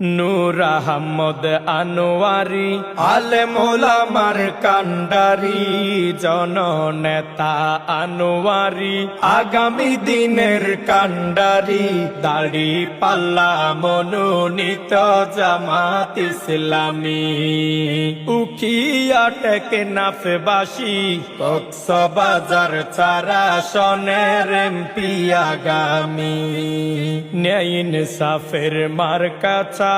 নূর আহমদ আনোয়ারি আলেম ওলামার কান্ডারি জননেতা আনোয়ারি আগামী দিনের কান্ডারি দাড়ি পাল্লা মনোনীত জামাত ইসলামী উখিয়া টেকনাফবাসী কক্সবাজার ৪ আসনের এমপি আগামী ন্যায় ইনসাফের মার্কা চাই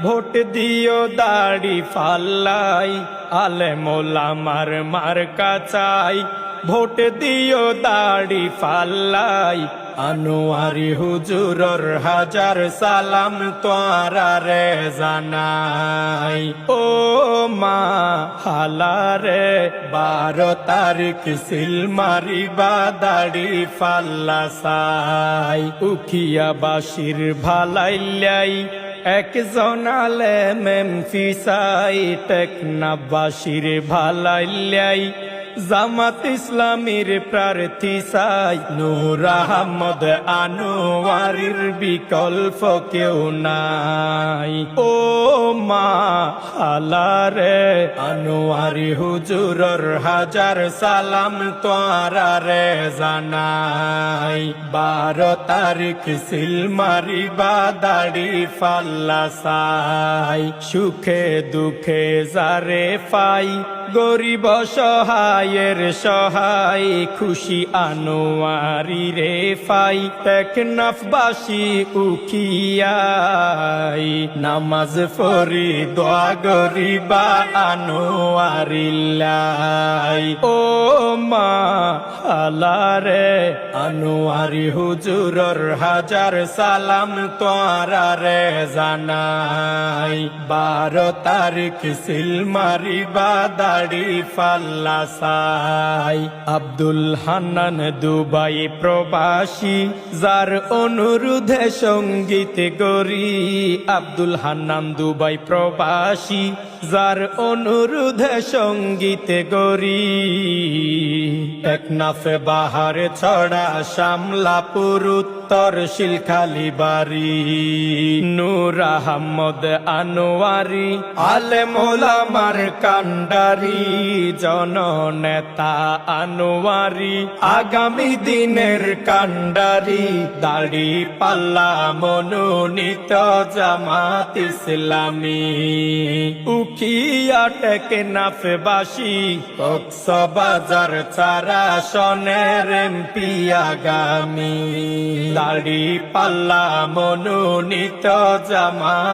ভোট দিও দাড়ি ফাল্লাই আলেম ওলামার মার্কা চাই ভোট দিও দাড়ি ফাল্লাই আনোয়ারি হুজুরর হাজার সালাম তোয়ারে জানাই ও মা হালারে 12 তারিখ সিল মারিবা দাড়ি ফাল্লা সাই উখিয়া বাসির ভালাইলাই একজন আলেম এমপি চাই টেকনাফবাসীর ভালাইলাই জামাত ইসলামীর প্রার্থী চাই নূর আহমদ আনোয়ারির বিকল্প কেউ নাই ও মা হালারে আনোয়ারি হুজুরর হাজার সালাম তোয়ারে জানাই 12 তারিখ সিল মারিবা দাড়ি ফাল্লা সাই সুখে দুঃখে যারে পাই গরিব সহায়ের সহায় খুশি আনোয়ারি রে ফাই টেকনাফবাসী উখিয়াই নামাজ পড়ি দোয়া গরিবা আনোয়ারিল্লাই ও মা হালারে আনোয়ারি হুজুরর হাজার সালাম তোয়ারে জানাই 12 তারিখ সিল মারিবা দাড়ি ফাল্লা সাই আব্দুল হান্নান দুবাই প্রবাসী যার অনুরোধে সঙ্গীত গরি আব্দুল হান্নান দুবাই প্রবাসী যার অনুরোধে সঙ্গীত গরি টেকনাফে বাহার ছড়া শামলাপুর উত্তর শিলখালি বাড়ি নূর আহমদ আনোয়ারি আলেম ওলামার কান্ডারি জননেতা আনোয়ারি আগামী দিনের কান্ডারি দাড়ি পাল্লা মনোনীত জামাত ইসলামী উখিয়া টেকনাফবাসী কক্সবাজার ৪ আসনের এমপি আগামী দাড়ি পাল্লা মনোনীত জামাত